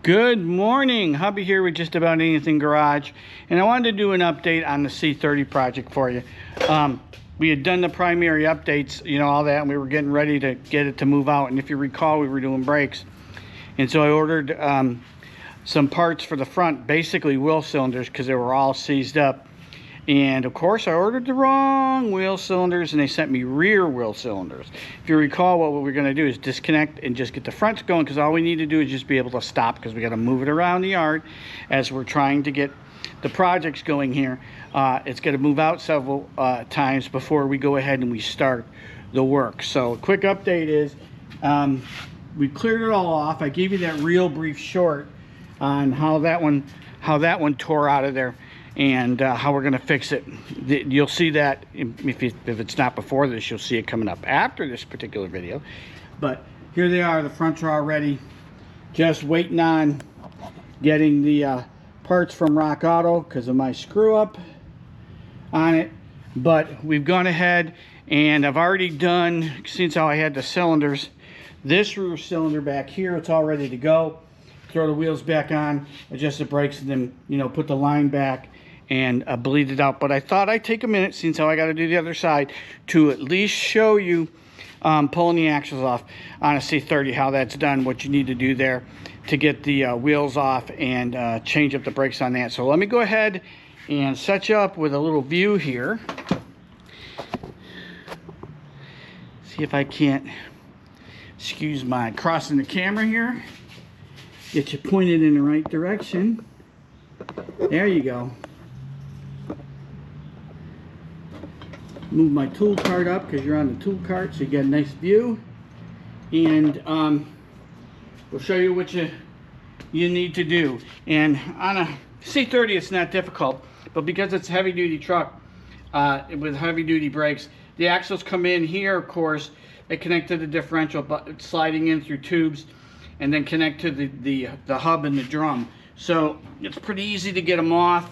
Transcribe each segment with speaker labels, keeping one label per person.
Speaker 1: Good morning. Hubby here with just about anything garage, and I wanted to do an update on the C30 project for you. We had done the primary updates, you know, all that, and we were getting ready to get it to move out. And if you recall, we were doing brakes, and so I ordered some parts for the front, basically wheel cylinders, because they were all seized up. And of course I ordered the wrong wheel cylinders, and they sent me rear wheel cylinders. If you recall, what we're going to do is disconnect and just get the fronts going, because all we need to do is just be able to stop, because we got to move it around the yard as we're trying to get the projects going here. It's going to move out several times before we go ahead and we start the work. So a quick update is we cleared it all off. I gave you that real brief short on how that one tore out of there, and how we're going to fix it. You'll see that if it's not before this, you'll see it coming up after this particular video. But here they are. The fronts are all ready, just waiting on getting the parts from Rock Auto because of my screw up on it. But we've gone ahead and I've already done, since how I had the cylinders, this rear cylinder back here, it's all ready to go. Throw the wheels back on, adjust the brakes, and then, you know, put the line back and bleed it out. But I thought I'd take a minute, since how I got to do the other side, to at least show you pulling the axles off on a C30, how that's done, what you need to do there to get the wheels off and change up the brakes on that. So let me go ahead and set you up with a little view here. See if I can't, excuse my crossing the camera here, get you pointed in the right direction. There you go. Move my tool cart up because you're on the tool cart, so you get a nice view. And we'll show you what you need to do. And on a C30, it's not difficult, but because it's a heavy-duty truck with heavy-duty brakes, the axles come in here. Of course, they connect to the differential, but it's sliding in through tubes, and then connect to the hub and the drum. So it's pretty easy to get them off.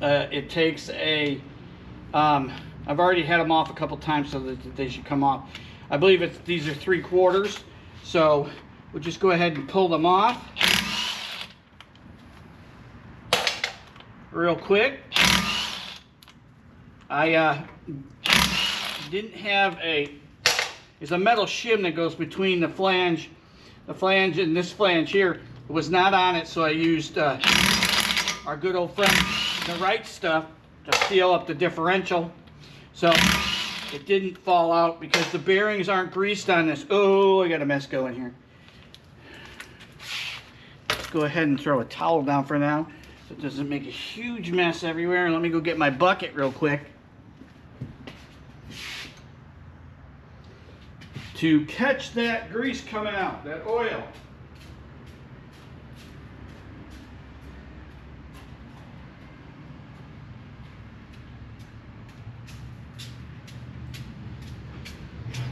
Speaker 1: It takes a I've already had them off a couple times, so that they should come off. I believe these are 3/4, so we'll just go ahead and pull them off real quick. I didn't have there's a metal shim that goes between the flange and this flange here. It was not on it, so I used our good old friend, the right stuff, to seal up the differential, so it didn't fall out, because the bearings aren't greased on this. Oh, I got a mess going here. Let's go ahead and throw a towel down for now so it doesn't make a huge mess everywhere. And let me go get my bucket real quick to catch that grease coming out, that oil.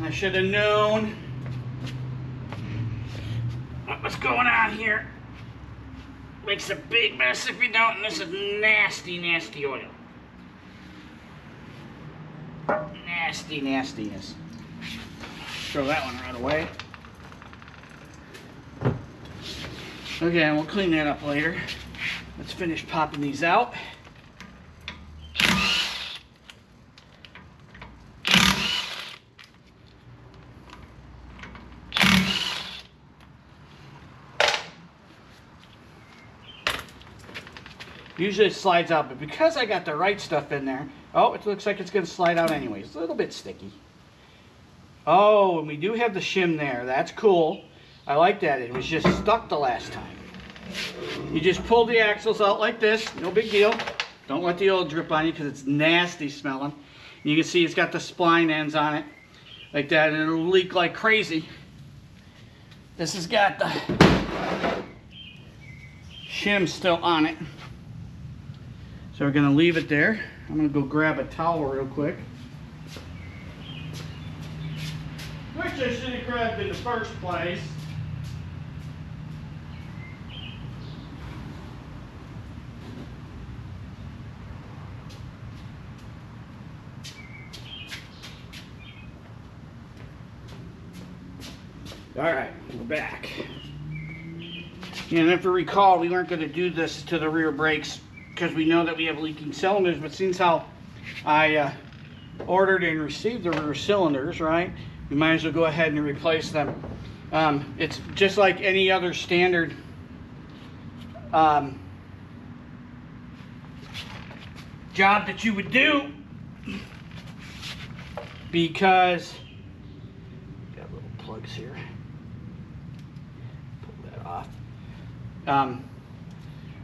Speaker 1: I should have known what's going on here. Makes a big mess if you don't, and this is nasty, nasty oil. Nasty nastiness. Throw that one right away. Okay, and we'll clean that up later. Let's finish popping these out. Usually it slides out, but because I got the right stuff in there, oh, it looks like it's going to slide out anyways. It's a little bit sticky. Oh, and we do have the shim there. That's cool. I like that. It was just stuck the last time. You just pull the axles out like this. No big deal. Don't let the oil drip on you, because it's nasty smelling. And you can see it's got the spline ends on it like that, and it'll leak like crazy. This has got the shim still on it. So we're going to leave it there. I'm going to go grab a towel real quick, which I should have grabbed in the first place. All right, we're back. And if you recall, we weren't going to do this to the rear brakes because we know that we have leaking cylinders, but since how I ordered and received the rear cylinders, right, we might as well go ahead and replace them. It's just like any other standard job that you would do, because got little plugs here. Pull that off.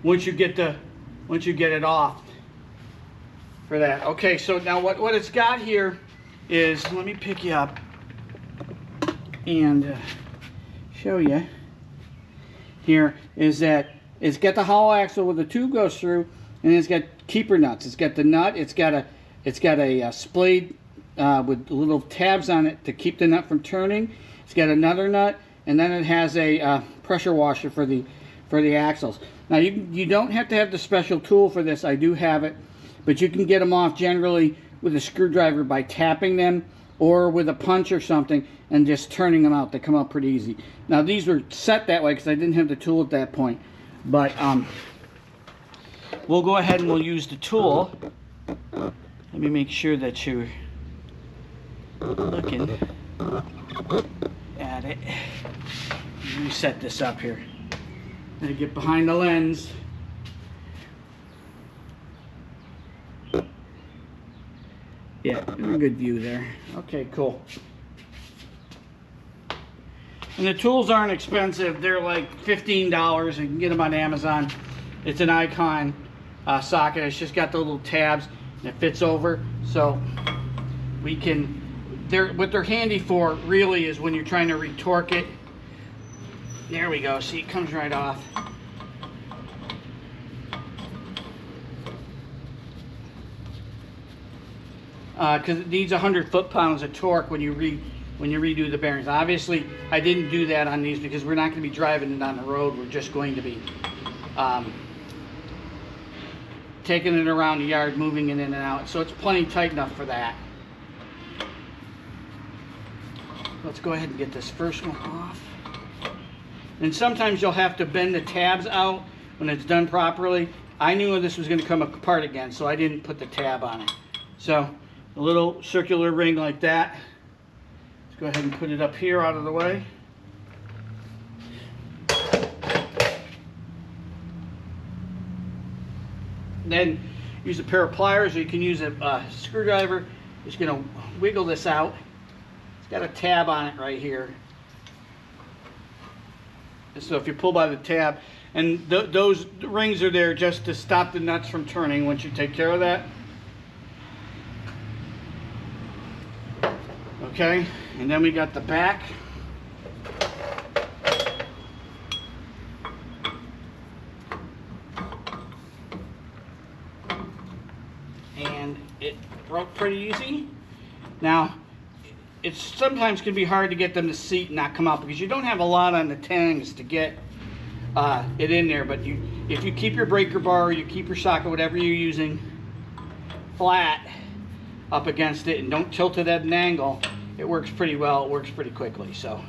Speaker 1: Once you get it off for that. Okay, so now what it's got here is, let me pick you up and show you. Here is that it's got the hollow axle where the tube goes through, and it's got keeper nuts. It's got the nut. It's got a splayed with little tabs on it to keep the nut from turning. It's got another nut, and then it has a pressure washer for the axles. Now you don't have to have the special tool for this. I do have it, but you can get them off generally with a screwdriver by tapping them, or with a punch or something and just turning them out. They come out pretty easy. Now these were set that way because I didn't have the tool at that point, but we'll go ahead and we'll use the tool. Let me make sure that you're looking at it. Let me set this up here. I'm gonna get behind the lens. Yeah, a good view there. Okay, cool. And the tools aren't expensive. They're like $15. You can get them on Amazon. It's an Icon socket. It's just got the little tabs and it fits over. So we can, what they're handy for really is when you're trying to retorque it. There we go. See, it comes right off. Because it needs 100 foot-pounds of torque when you redo the bearings. Obviously, I didn't do that on these because we're not going to be driving it on the road. We're just going to be taking it around the yard, moving it in and out. So it's plenty tight enough for that. Let's go ahead and get this first one off. And sometimes you'll have to bend the tabs out when it's done properly. I knew this was going to come apart again, so I didn't put the tab on it. So a little circular ring like that. Let's go ahead and put it up here out of the way. Then use a pair of pliers, or you can use a screwdriver. Just going to wiggle this out. It's got a tab on it right here. So if you pull by the tab, and those rings are there just to stop the nuts from turning once you take care of that. Okay, and then we got the back. And it broke pretty easy. Now, it sometimes can be hard to get them to seat and not come out because you don't have a lot on the tangs to get it in there. But if you keep your breaker bar, or you keep your socket, whatever you're using, flat up against it and don't tilt it at an angle, it works pretty well. It works pretty quickly. So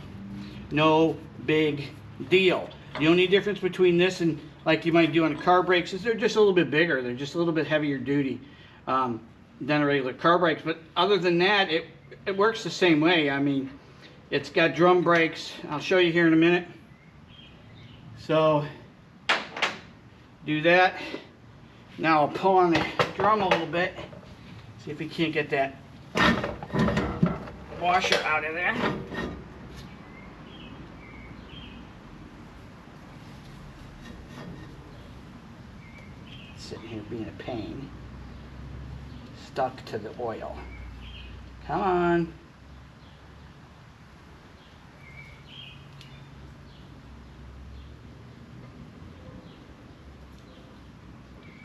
Speaker 1: no big deal. The only difference between this and like you might do on car brakes is they're just a little bit bigger. They're just a little bit heavier duty than a regular car brakes. But other than that, it works the same way. I mean, it's got drum brakes. I'll show you here in a minute. So do that. Now I'll pull on the drum a little bit. See if we can't get that washer out of there. Sitting here being a pain. Stuck to the oil. Come on.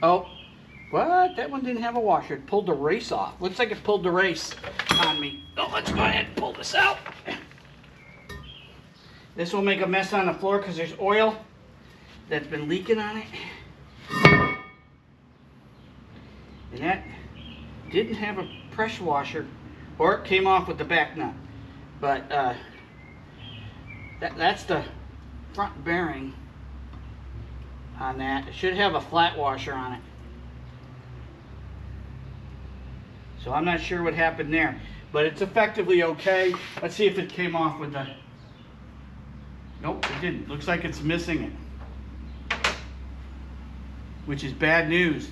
Speaker 1: Oh, what? That one didn't have a washer. It pulled the race off. Looks like it pulled the race on me. Oh, let's go ahead and pull this out. This will make a mess on the floor because there's oil that's been leaking on it. And that didn't have a pressure washer, or it came off with the back nut. But that's the front bearing on that. It should have a flat washer on it. So I'm not sure what happened there, but it's effectively okay. Let's see if it came off with the... Nope, it didn't. Looks like it's missing it, which is bad news.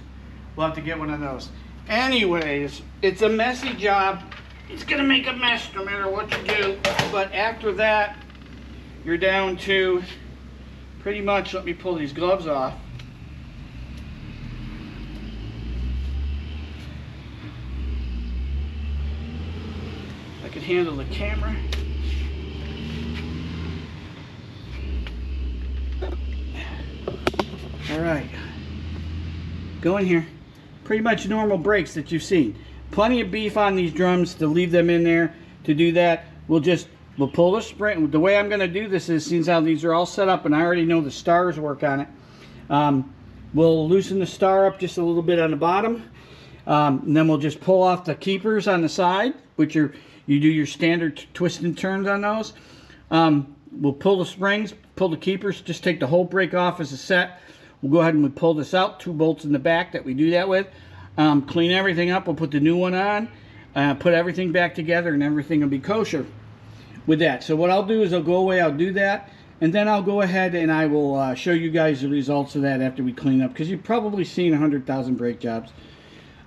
Speaker 1: We'll have to get one of those. Anyways, it's a messy job. It's gonna make a mess no matter what you do. But after that, you're down to pretty much, let me pull these gloves off. I can handle the camera. All right, go in here. Pretty much normal brakes that you've seen. Plenty of beef on these drums to leave them in there. To do that, we'll pull the spring. The way I'm going to do this is, since how these are all set up and I already know the stars work on it, we'll loosen the star up just a little bit on the bottom, and then we'll just pull off the keepers on the side, which are, you do your standard twist and turns on those. We'll pull the springs, pull the keepers, just take the whole brake off as a set. We'll go ahead and we'll pull this out, 2 bolts in the back that we do that with. Clean everything up, we'll put the new one on, put everything back together, and everything will be kosher with that. So what I'll do is I'll go away, I'll do that, and then I'll go ahead and I will show you guys the results of that after we clean up, because you've probably seen 100,000 brake jobs.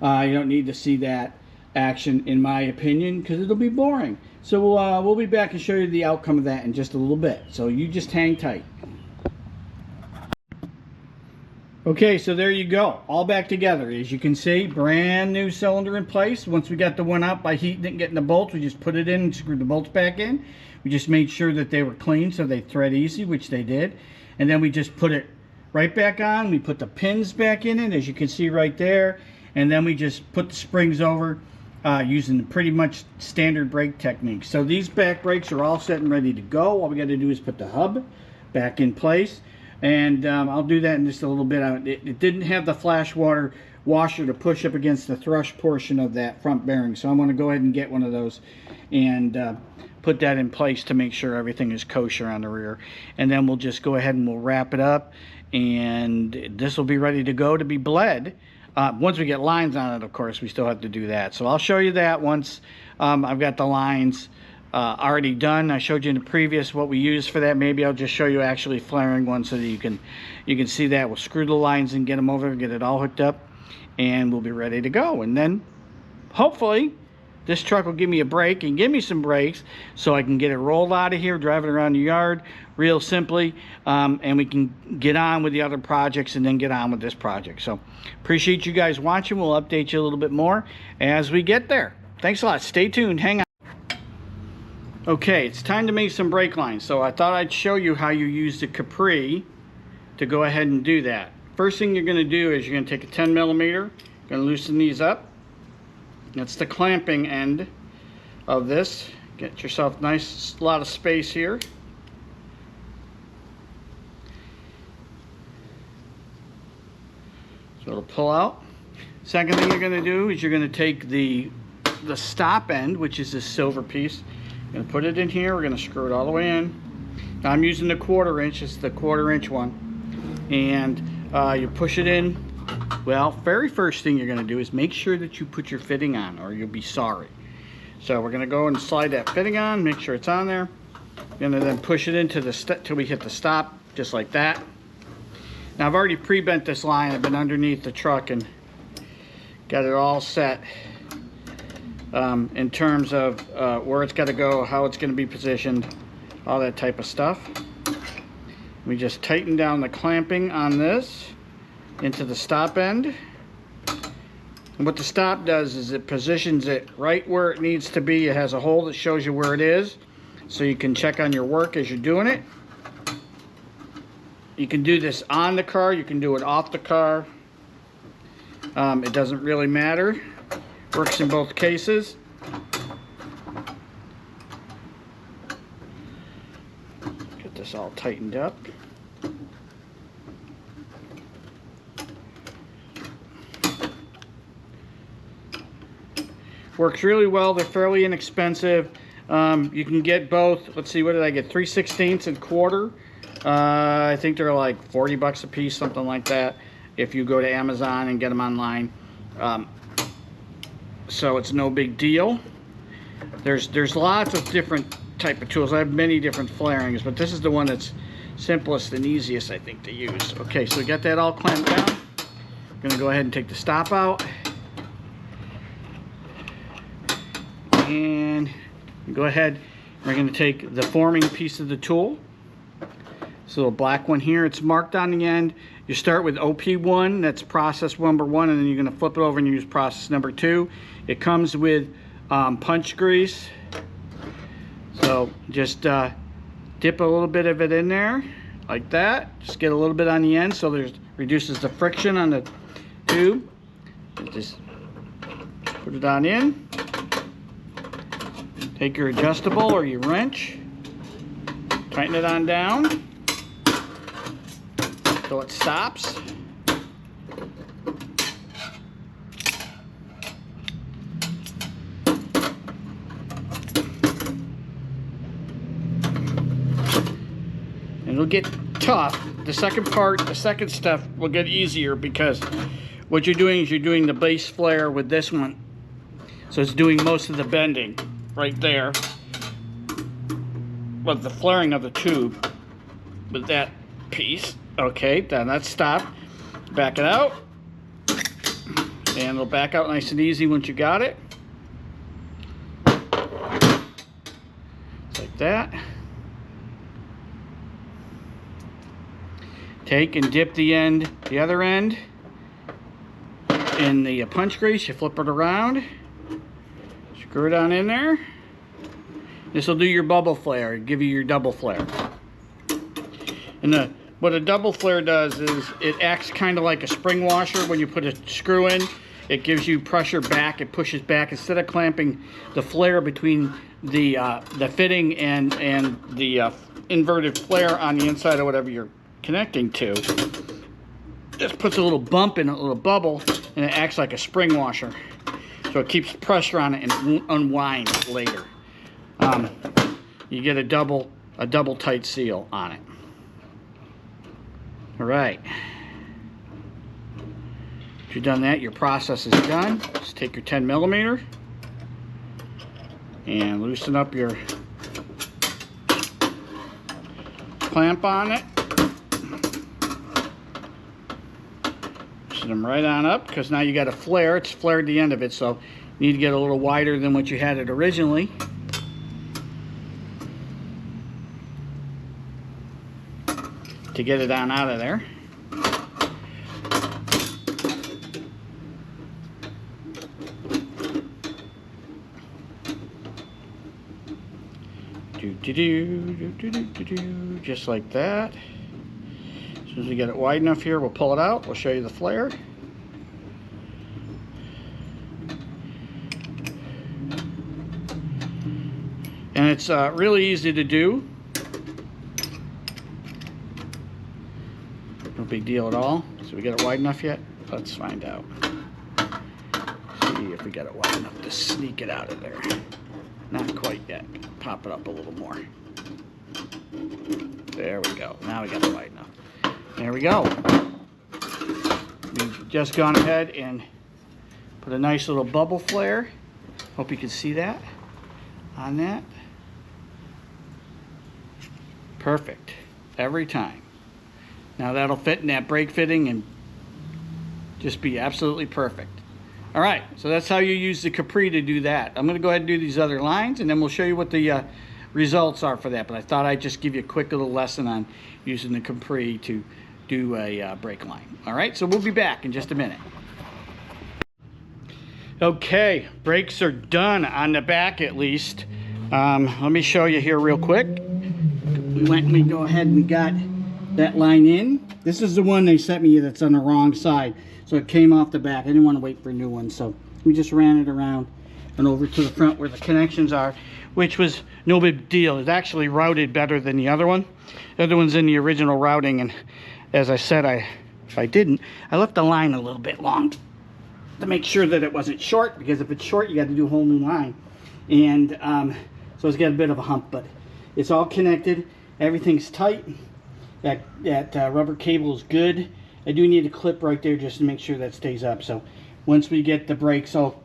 Speaker 1: You don't need to see that action, in my opinion, because it'll be boring. So we'll be back and show you the outcome of that in just a little bit. So you just hang tight. Okay, so there you go, all back together. As you can see, brand new cylinder in place. Once we got the one out by heating it and getting the bolts, we just put it in and screwed the bolts back in. We just made sure that they were clean so they thread easy, which they did. And then we just put it right back on. We put the pins back in it, as you can see right there. And then we just put the springs over using pretty much standard brake technique. So these back brakes are all set and ready to go. All we got to do is put the hub back in place. And I'll do that in just a little bit. It didn't have the flash water washer to push up against the thrush portion of that front bearing, so I'm going to go ahead and get one of those and put that in place to make sure everything is kosher on the rear. And then we'll just go ahead and we'll wrap it up, and this will be ready to go to be bled. Once we get lines on it, of course, we still have to do that. So I'll show you that once I've got the lines already done. I showed you in the previous what we use for that. Maybe I'll just show you actually flaring one so that you can see that. We'll screw the lines and get them over, get it all hooked up, and we'll be ready to go. And then hopefully this truck will give me a break and give me some brakes so I can get it rolled out of here, drive it around the yard real simply, and we can get on with the other projects and then get on with this project. So appreciate you guys watching. We'll update you a little bit more as we get there. Thanks a lot. Stay tuned. Hang on. Okay, it's time to make some brake lines. So I thought I'd show you how you use the Capri to go ahead and do that. First thing you're going to do is you're going to take a 10 millimeter, going to loosen these up. That's the clamping end of this. Get yourself nice, a lot of space here. So it'll pull out. Second thing you're going to do is you're going to take the stop end, which is this silver piece. Going to put it in here. We're going to screw it all the way in. Now I'm using the 1/4 inch. It's the 1/4 inch one. And you push it in. Well, very first thing you're going to do is make sure that you put your fitting on, or you'll be sorry. So we're going to go and slide that fitting on. Make sure it's on there. Going to then push it into the till we hit the stop, just like that. Now I've already pre-bent this line. I've been underneath the truck and got it all set. In terms of where it's got to go, how it's going to be positioned, all that type of stuff. We just tighten down the clamping on this into the stop end. And what the stop does is it positions it right where it needs to be. It has a hole that shows you where it is, so you can check on your work as you're doing it. You can do this on the car, you can do it off the car. It doesn't really matter. Works in both cases. Get this all tightened up. Works really well. They're fairly inexpensive. You can get both. Let's see, what did I get? 3/16 and 1/4 I think they're like 40 bucks a piece, something like that, if you go to Amazon and get them online. So it's no big deal. There's lots of different type of tools. I have many different flarings, but this is the one that's simplest and easiest, I think, to use. Okay, so we got that all clamped down. I'm gonna go ahead and take the stop out. And go ahead, we're gonna take the forming piece of the tool. This little black one here, it's marked on the end. You start with OP1, that's process number 1, and then you're gonna flip it over and use process number 2. It comes with punch grease. So just dip a little bit of it in there, like that. Just get a little bit on the end so there's reduces the friction on the tube. Just put it on in. Take your adjustable or your wrench, tighten it on down so it stops. And it'll get tough. The second step will get easier because what you're doing is you're doing the base flare with this one. So it's doing most of the bending right there. With the flaring of the tube with that piece. Okay, then that's stopped. Back it out. And it'll back out nice and easy once you got it. Like that. Take and dip the other end in the punch grease. You flip it around, screw it on in there. This will do your bubble flare, give you your double flare. And what a double flare does is it acts kind of like a spring washer. When you put a screw in, it gives you pressure back, it pushes back. Instead of clamping the flare between the fitting and the inverted flare on the inside of whatever you're connecting to, just puts a little bump in a little bubble, and it acts like a spring washer, so it keeps pressure on it and unwinds later. You get a double tight seal on it. All right, if you've done that, your process is done. Just take your 10 millimeter and loosen up your clamp on it. Them right on up, because now you got a flare. It's flared the end of it, so you need to get a little wider than what you had it originally. To get it on out of there. Just like that. As soon as we get it wide enough here, we'll pull it out. We'll show you the flare. And it's really easy to do. No big deal at all. So we get it wide enough yet? Let's find out. See if we get it wide enough to sneak it out of there. Not quite yet. Pop it up a little more. There we go. Now we got it wide enough. There we go. We've just gone ahead and put a nice little bubble flare. Hope you can see that on that. Perfect. Every time. Now that'll fit in that brake fitting and just be absolutely perfect. All right, so that's how you use the Capri to do that. I'm going to go ahead and do these other lines, and then we'll show you what the results are for that. But I thought I'd just give you a quick little lesson on using the Capri to do a brake line. All right, so we'll be back in just a minute. Okay, brakes are done on the back at least. Let me show you here real quick. We go ahead and we got that line in. This is the one they sent me that's on the wrong side, so it came off the back. I didn't want to wait for a new one, so we just ran it around and over to the front where the connections are, which was no big deal. It's actually routed better than the other one. The other one's in the original routing, and as I said, if I didn't, I left the line a little bit long to make sure that it wasn't short, because if it's short, you got to do a whole new line. And so it's got a bit of a hump, but it's all connected. Everything's tight. That rubber cable is good. I do need a clip right there just to make sure that stays up. So once we get the brakes all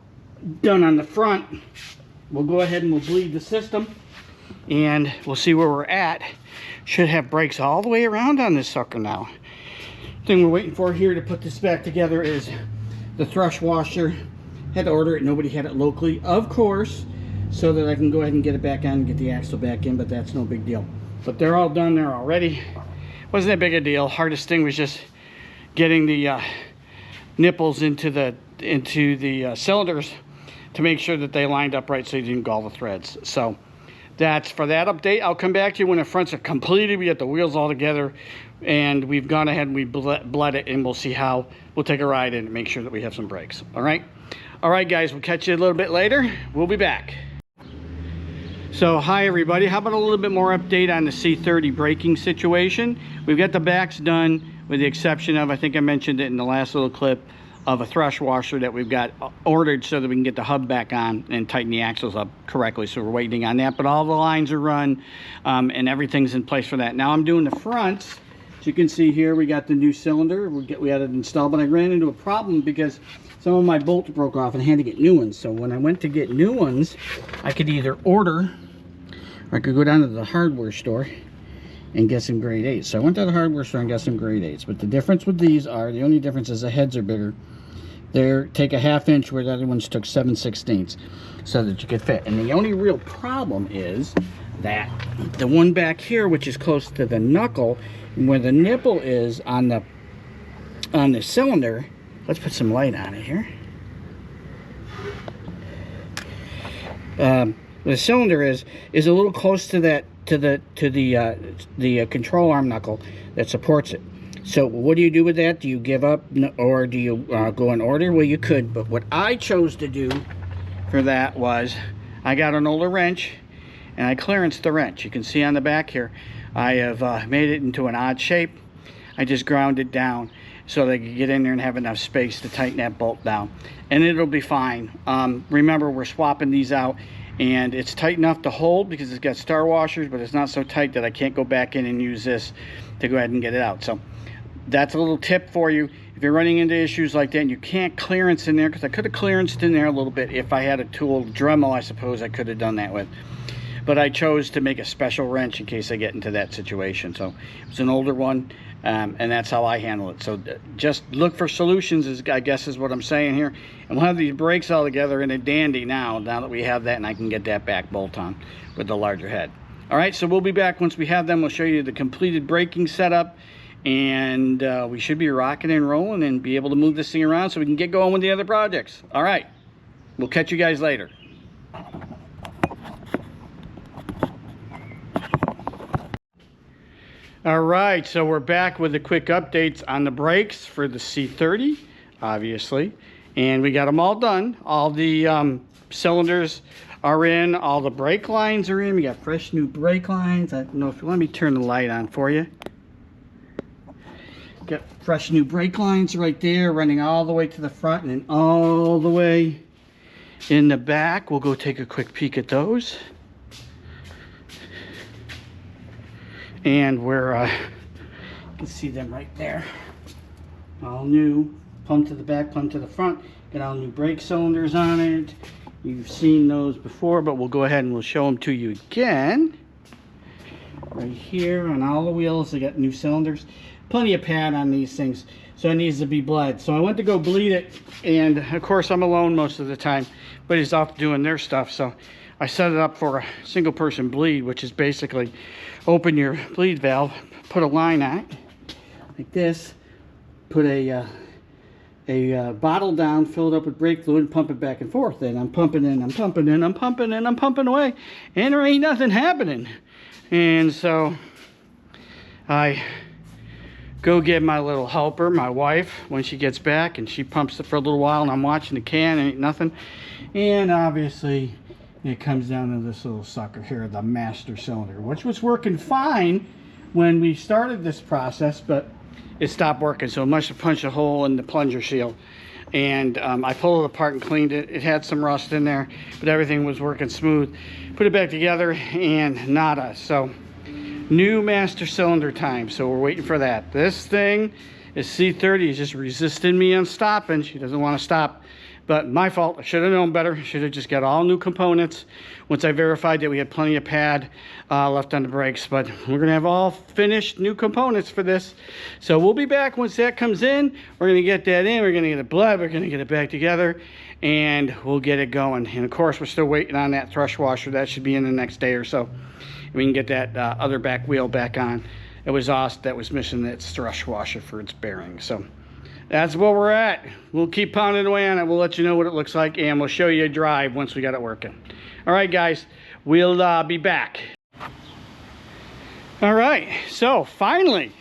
Speaker 1: done on the front, we'll go ahead and we'll bleed the system and we'll see where we're at. Should have brakes all the way around on this sucker now. Thing we're waiting for here to put this back together is the thrush washer. Had to order it, nobody had it locally, of course, so that I can go ahead and get it back on and get the axle back in, but that's no big deal. But they're all done there already. Wasn't that big a deal. Hardest thing was just getting the nipples into the cylinders to make sure that they lined up right so you didn't gall the threads. So that's for that update. I'll come back to you when the fronts are completed. We got the wheels all together and we've gone ahead and we bled it, and we'll see how we'll take a ride in and make sure that we have some brakes. All right guys, we'll catch you a little bit later. We'll be back. So hi everybody, how about a little bit more update on the C30 braking situation. We've got the backs done with the exception of, I think I mentioned it in the last little clip, of a thrush washer that we've got ordered so that we can get the hub back on and tighten the axles up correctly. So we're waiting on that, but all the lines are run and everything's in place for that. Now I'm doing the fronts. As you can see here, we got the new cylinder. We had it installed, but I ran into a problem because some of my bolts broke off and I had to get new ones. So when I went to get new ones, I could either order or I could go down to the hardware store and get some grade 8s. So I went to the hardware store and got some grade 8s. But the difference with these are, the only difference is the heads are bigger. They take a 1/2 inch where the other ones took 7/16 so that you could fit. And the only real problem is that the one back here, which is close to the knuckle, where the nipple is on the cylinder. Let's put some light on it here. The cylinder is a little close to that to the control arm knuckle that supports it. So what do you do with that? Do you give up or do you go in order? Well, you could, but what I chose to do for that was I got an older wrench and I clearanced the wrench. You can see on the back here I have made it into an odd shape. I just ground it down so they can get in there and have enough space to tighten that bolt down, and it'll be fine. Remember, we're swapping these out and it's tight enough to hold because it's got star washers, but it's not so tight that I can't go back in and use this to go ahead and get it out. So that's a little tip for you if you're running into issues like that and you can't clearance in there, because I could have clearanced in there a little bit if I had a tool. Dremel, I suppose I could have done that with, but I chose to make a special wrench in case I get into that situation. So it's an older one, and that's how I handle it. So just look for solutions, I guess is what I'm saying here. And we'll have these brakes all together in a dandy now that we have that, and I can get that back bolt on with the larger head. All right, so we'll be back once we have them. We'll show you the completed braking setup, and we should be rocking and rolling and be able to move this thing around so we can get going with the other projects. All right, we'll catch you guys later. All right, so we're back with the quick updates on the brakes for the C30, obviously, and we got them all done. All the cylinders are in, all the brake lines are in. We got fresh new brake lines. I don't know if you let me turn the light on for you. Got fresh new brake lines right there, running all the way to the front and then all the way in the back. We'll go take a quick peek at those. And you can see them right there. All new, pump to the back, pump to the front. Got all new brake cylinders on it. You've seen those before, but we'll go ahead and we'll show them to you again. Right here on all the wheels, they got new cylinders. Plenty of pad on these things, so it needs to be bled. So I went to go bleed it, and of course I'm alone most of the time, but he's off doing their stuff. So I set it up for a single person bleed, which is basically open your bleed valve, put a line on it like this, put a bottle down, fill it up with brake fluid, and pump it back and forth. And I'm pumping and I'm pumping and I'm pumping and I'm pumping away, and there ain't nothing happening. And so I go get my little helper, my wife, when she gets back, and she pumps it for a little while, and I'm watching the can and ain't nothing. And obviously it comes down to this little sucker here, the master cylinder, which was working fine when we started this process, but it stopped working. So it must have punched a hole in the plunger seal. And I pulled it apart and cleaned it. It had some rust in there, but everything was working smooth. Put it back together and nada. So new master cylinder time, so we're waiting for that. This thing is C30 is just resisting me on stopping. She doesn't want to stop, but my fault. I should have known better. Should have just got all new components once I verified that we had plenty of pad left on the brakes. But we're gonna have all finished new components for this, so we'll be back once that comes in. We're gonna get that in, we're gonna get it bled, we're gonna get it back together, and we'll get it going. And of course, we're still waiting on that thrush washer. That should be in the next day or so. We can get that other back wheel back on. It was us that was missing its thrush washer for its bearing. So that's where we're at. We'll keep pounding away on it. We'll let you know what it looks like, and we'll show you a drive once we got it working. All right, guys, we'll be back. All right, so finally,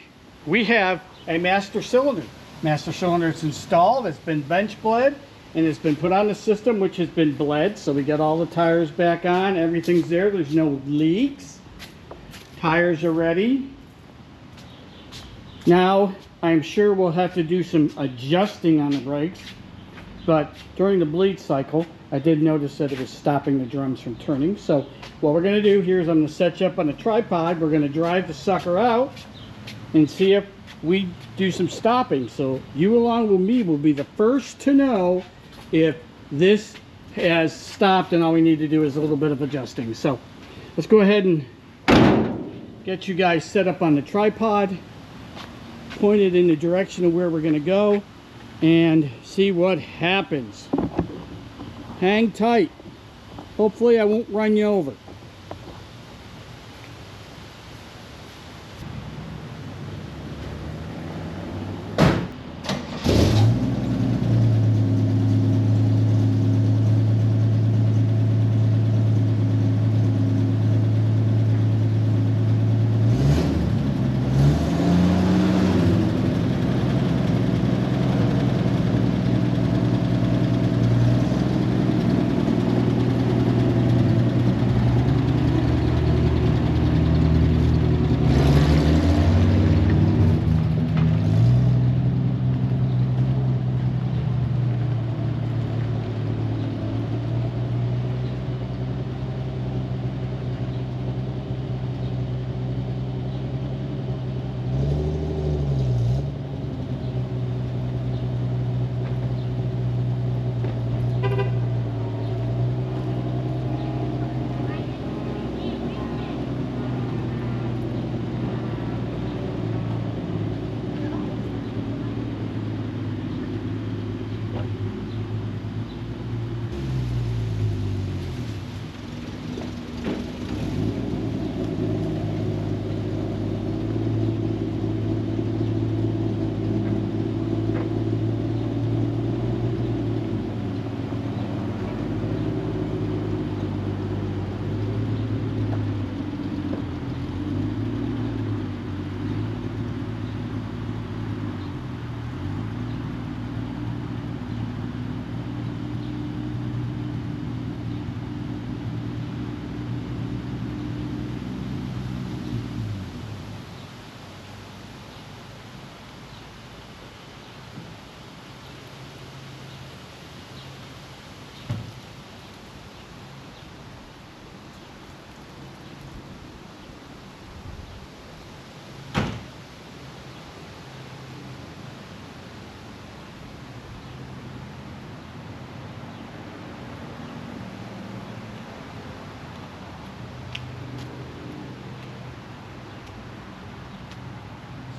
Speaker 1: we have a master cylinder. Master cylinder is installed. It's been bench bled, and it's been put on the system, which has been bled. So we got all the tires back on. Everything's there. There's no leaks. Tires are ready. Now, I'm sure we'll have to do some adjusting on the brakes, but during the bleed cycle, I did notice that it was stopping the drums from turning. So what we're gonna do here is I'm gonna set you up on a tripod. We're gonna drive the sucker out and see if we do some stopping. So you along with me will be the first to know if this has stopped, and all we need to do is a little bit of adjusting. So let's go ahead and get you guys set up on the tripod, pointed in the direction of where we're going to go, and see what happens. Hang tight. Hopefully I won't run you over.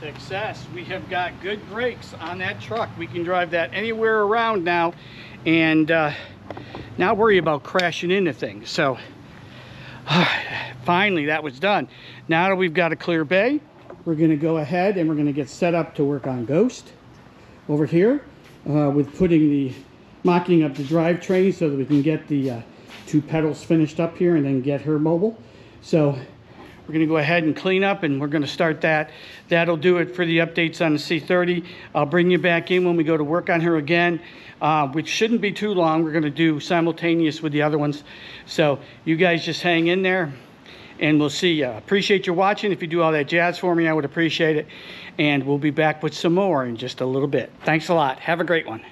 Speaker 1: Success. We have got good brakes on that truck. We can drive that anywhere around now, and not worry about crashing into things. So finally that was done. Now that we've got a clear bay, we're going to go ahead and we're going to get set up to work on Ghost over here with mocking up the drivetrain so that we can get the two pedals finished up here and then get her mobile. So we're going to go ahead and clean up, and we're going to start that. That'll do it for the updates on the C30. I'll bring you back in when we go to work on her again, which shouldn't be too long. We're going to do simultaneous with the other ones. So you guys just hang in there, and we'll see you. Appreciate you watching. If you do all that jazz for me, I would appreciate it. And we'll be back with some more in just a little bit. Thanks a lot. Have a great one.